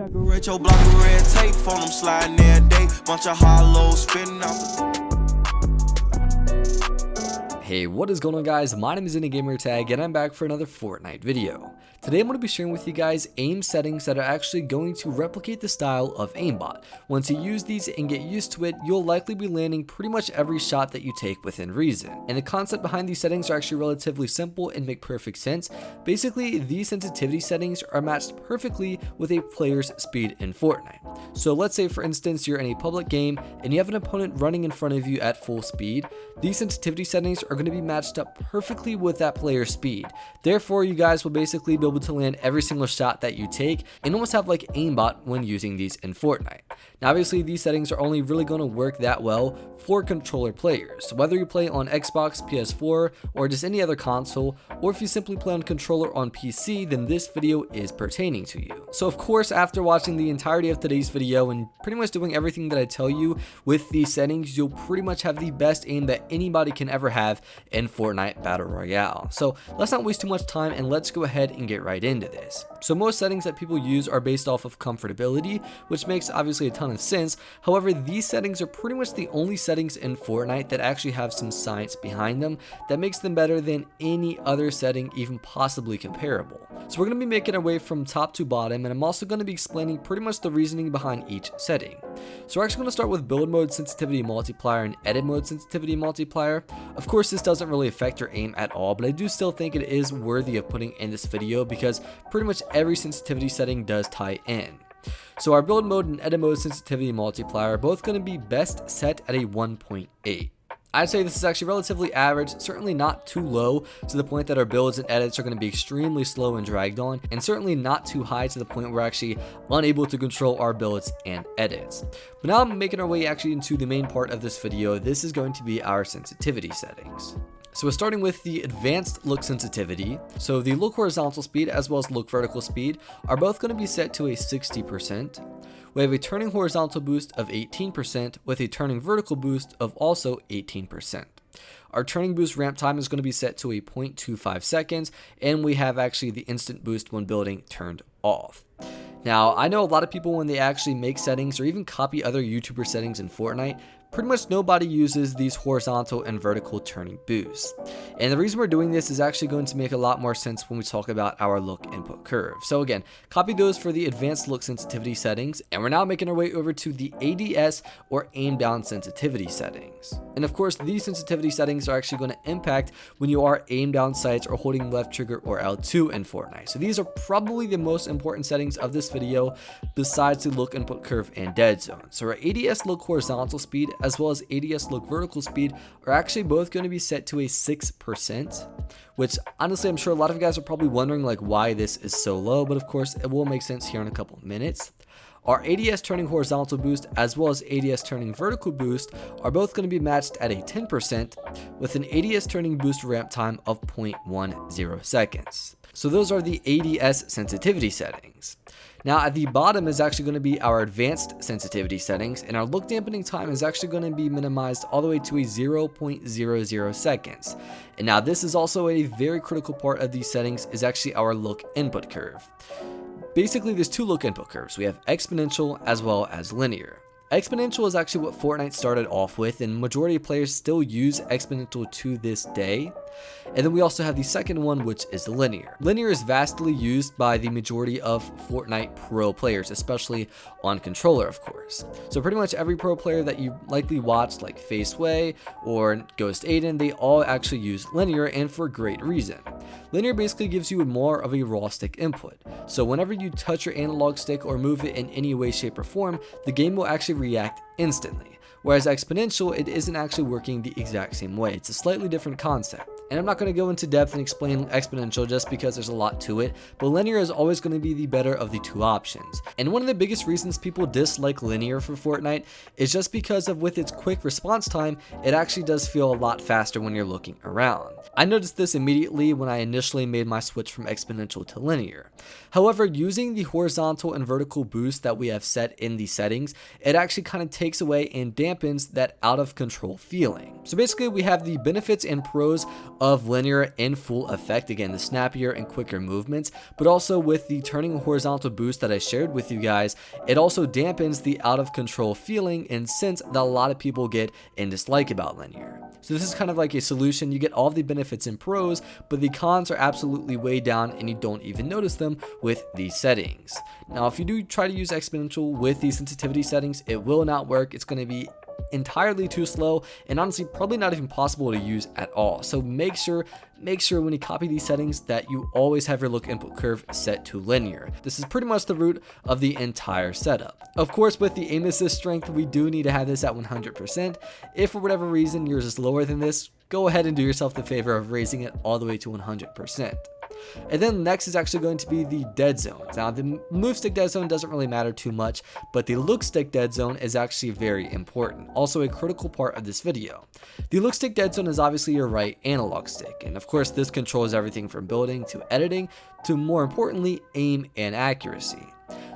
Decorate your block with red tape, phone them sliding every day. Bunch of hollows spinning out. Hey, what is going on guys? My name is InAGamerTag and I'm back for another Fortnite video. Today I'm going to be sharing with you guys aim settings that are actually going to replicate the style of Aimbot. Once you use these and get used to it, you'll likely be landing pretty much every shot that you take within reason. And the concept behind these settings are actually relatively simple and make perfect sense. Basically, these sensitivity settings are matched perfectly with a player's speed in Fortnite. So let's say for instance you're in a public game and you have an opponent running in front of you at full speed. These sensitivity settings are going to be matched up perfectly with that player's speed. Therefore, you guys will basically be able to land every single shot that you take and almost have like Aimbot when using these in Fortnite. Now obviously these settings are only really going to work that well for controller players. So whether you play on Xbox, PS4, or just any other console, or if you simply play on controller on PC, then this video is pertaining to you. So of course, after watching the entirety of today's video and pretty much doing everything that I tell you with these settings, you'll pretty much have the best aim that anybody can ever have in Fortnite Battle Royale. So let's not waste too much time and let's go ahead and get right into this. So most settings that people use are based off of comfortability, which makes obviously a ton of sense. However, these settings are pretty much the only settings in Fortnite that actually have some science behind them that makes them better than any other setting even possibly comparable. So we're going to be making our way from top to bottom, and I'm also going to be explaining pretty much the reasoning behind each setting. So we're actually going to start with build mode sensitivity multiplier and edit mode sensitivity multiplier. Of course, this doesn't really affect your aim at all, but I do still think it is worthy of putting in this video because pretty much every sensitivity setting does tie in. So our build mode and edit mode sensitivity multiplier are both going to be best set at a 1.8. I'd say this is actually relatively average, certainly not too low to the point that our builds and edits are going to be extremely slow and dragged on, and certainly not too high to the point where we're actually unable to control our builds and edits. But now I'm making our way actually into the main part of this video. This is going to be our sensitivity settings. So we're starting with the advanced look sensitivity. So the look horizontal speed as well as look vertical speed are both going to be set to a 60%. We have a turning horizontal boost of 18% with a turning vertical boost of also 18%. Our turning boost ramp time is going to be set to a 0.25 seconds, and we have actually the instant boost when building turned off. Now, I know a lot of people when they actually make settings or even copy other YouTuber settings in Fortnite, pretty much nobody uses these horizontal and vertical turning boosts. And the reason we're doing this is actually going to make a lot more sense when we talk about our look input curve. So again, copy those for the advanced look sensitivity settings, and we're now making our way over to the ADS or aim down sensitivity settings. And of course, these sensitivity settings are actually going to impact when you are aim down sights or holding left trigger or L2 in Fortnite. So these are probably the most important settings of this video besides the look input curve and dead zone. So our ADS look horizontal speed as well as ADS look vertical speed are actually both going to be set to a 6%, which honestly I'm sure a lot of you guys are probably wondering like why this is so low, but of course it will make sense here in a couple of minutes. Our ADS turning horizontal boost as well as ADS turning vertical boost are both going to be matched at a 10% with an ADS turning boost ramp time of 0.10 seconds. So those are the ADS sensitivity settings. Now at the bottom is actually going to be our advanced sensitivity settings, and our look dampening time is actually going to be minimized all the way to a 0.00 seconds. And now this is also a very critical part of these settings is actually our look input curve. Basically there's two look input curves. We have exponential as well as linear. Exponential is actually what Fortnite started off with, and majority of players still use exponential to this day. And then we also have the second one, which is linear. Linear is vastly used by the majority of Fortnite pro players, especially on controller, of course. So pretty much every pro player that you likely watched, like Faceway or Ghost Aiden, they all actually use linear, and for great reason. Linear basically gives you more of a raw stick input. So whenever you touch your analog stick or move it in any way, shape, or form, the game will actually react instantly. Whereas exponential, it isn't actually working the exact same way. It's a slightly different concept. And I'm not going to go into depth and explain exponential just because there's a lot to it, but linear is always going to be the better of the two options. And one of the biggest reasons people dislike linear for Fortnite is just because of with its quick response time, it actually does feel a lot faster when you're looking around. I noticed this immediately when I initially made my switch from exponential to linear. However, using the horizontal and vertical boost that we have set in the settings, it actually kind of takes away and dampens that out of control feeling. So basically we have the benefits and pros of linear in full effect. Again, the snappier and quicker movements, but also with the turning horizontal boost that I shared with you guys, it also dampens the out of control feeling and sense that a lot of people get and dislike about linear. So this is kind of like a solution. You get all of the benefits and pros, but the cons are absolutely way down and you don't even notice them with these settings. Now, if you do try to use exponential with these sensitivity settings, it will not work. It's going to be entirely too slow and honestly probably not even possible to use at all. So make sure when you copy these settings that you always have your look input curve set to linear. This is pretty much the root of the entire setup. Of course, with the aim assist strength, we do need to have this at 100%. If for whatever reason yours is lower than this, go ahead and do yourself the favor of raising it all the way to 100%. And then next is actually going to be the dead zones. Now, the move stick dead zone doesn't really matter too much, but the look stick dead zone is actually very important, also a critical part of this video. The look stick dead zone is obviously your right analog stick, and of course this controls everything from building to editing to, more importantly, aim and accuracy.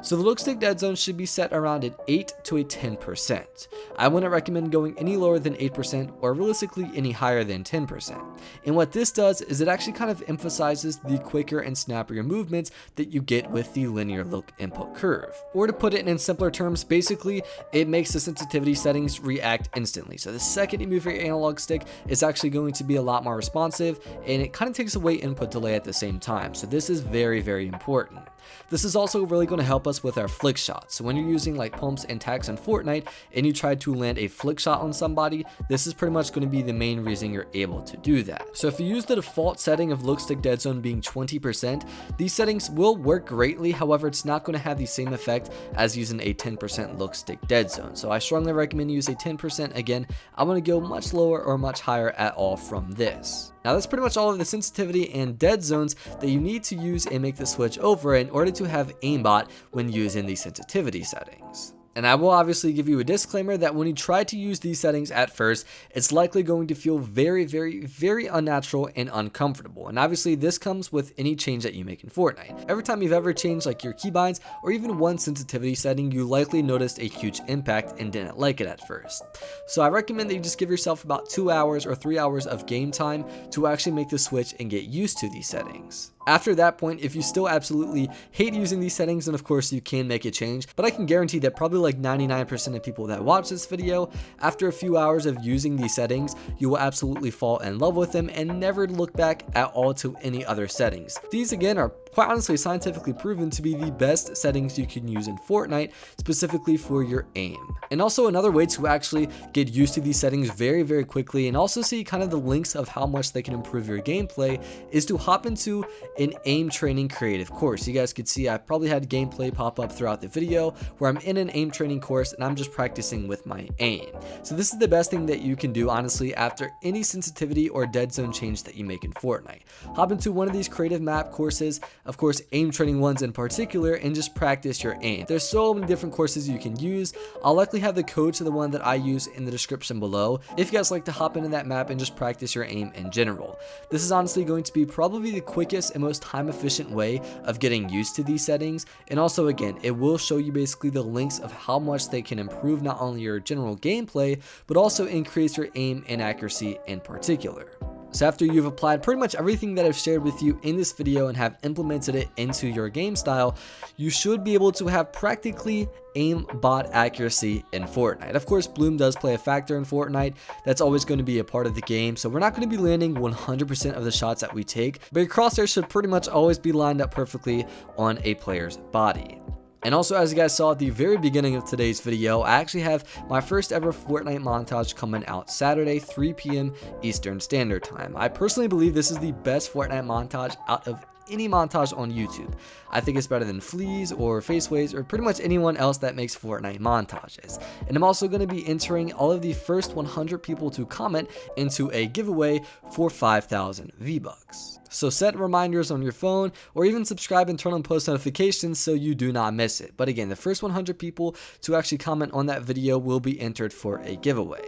So the look stick dead zone should be set around an 8 to a 10%. I wouldn't recommend going any lower than 8% or realistically any higher than 10%. And what this does is it actually kind of emphasizes the quicker and snappier movements that you get with the linear look input curve. Or to put it in simpler terms, basically it makes the sensitivity settings react instantly. So the second you move your analog stick, it's actually going to be a lot more responsive and it kind of takes away input delay at the same time. So this is very, very important. This is also really going to help us with our flick shots. So when you're using like pumps and tacks in Fortnite and you try to land a flick shot on somebody, this is pretty much going to be the main reason you're able to do that. So if you use the default setting of look stick dead zone being 20%, these settings will work greatly. However, it's not going to have the same effect as using a 10% look stick dead zone. So I strongly recommend you use a 10%. Again, I'm going to go much lower or much higher at all from this. Now that's pretty much all of the sensitivity and dead zones that you need to use and make the switch over in order to have Aimbot when using these sensitivity settings. And I will obviously give you a disclaimer that when you try to use these settings at first, it's likely going to feel very, very, very unnatural and uncomfortable. And obviously this comes with any change that you make in Fortnite. Every time you've ever changed like your keybinds or even one sensitivity setting, you likely noticed a huge impact and didn't like it at first. So I recommend that you just give yourself about 2 hours or 3 hours of game time to actually make the switch and get used to these settings. After that point, if you still absolutely hate using these settings, then of course you can make a change, but I can guarantee that probably like 99% of people that watch this video, after a few hours of using these settings, you will absolutely fall in love with them and never look back at all to any other settings. These again are quite honestly scientifically proven to be the best settings you can use in Fortnite, specifically for your aim. And also another way to actually get used to these settings very, very quickly and also see kind of the links of how much they can improve your gameplay is to hop into an aim training creative course. You guys could see I probably had gameplay pop up throughout the video where I'm in an aim training course and I'm just practicing with my aim. So this is the best thing that you can do honestly after any sensitivity or dead zone change that you make in Fortnite. Hop into one of these creative map courses, of course aim training ones in particular, and just practice your aim. There's so many different courses you can use. I'll likely have the code to the one that I use in the description below if you guys like to hop into that map and just practice your aim in general. This is honestly going to be probably the quickest and most time efficient way of getting used to these settings, and also again it will show you basically the links of how much they can improve not only your general gameplay but also increase your aim and accuracy in particular. So after you've applied pretty much everything that I've shared with you in this video and have implemented it into your game style, you should be able to have practically aimbot accuracy in Fortnite. Of course, bloom does play a factor in Fortnite. That's always going to be a part of the game, so we're not going to be landing 100% of the shots that we take, but your crosshair should pretty much always be lined up perfectly on a player's body. And also, as you guys saw at the very beginning of today's video, I actually have my first ever Fortnite montage coming out Saturday, 3 p.m. Eastern Standard Time. I personally believe this is the best Fortnite montage out of any montage on YouTube. I think it's better than Fleas or Faceways or pretty much anyone else that makes Fortnite montages. And I'm also going to be entering all of the first 100 people to comment into a giveaway for 5,000 V-Bucks. So set reminders on your phone or even subscribe and turn on post notifications so you do not miss it. But again, the first 100 people to actually comment on that video will be entered for a giveaway.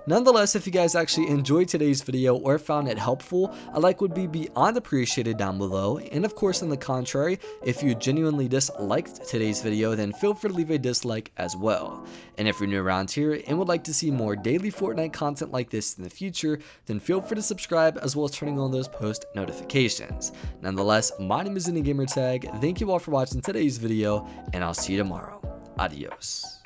Nonetheless, if you guys actually enjoyed today's video or found it helpful, a like would be beyond appreciated down below. And of course, on the contrary, if you genuinely disliked today's video, then feel free to leave a dislike as well. And if you're new around here and would like to see more daily Fortnite content like this in the future, then feel free to subscribe as well as turning on those post notifications. Nonetheless, my name is Gamertag. Thank you all for watching today's video, and I'll see you tomorrow. Adios.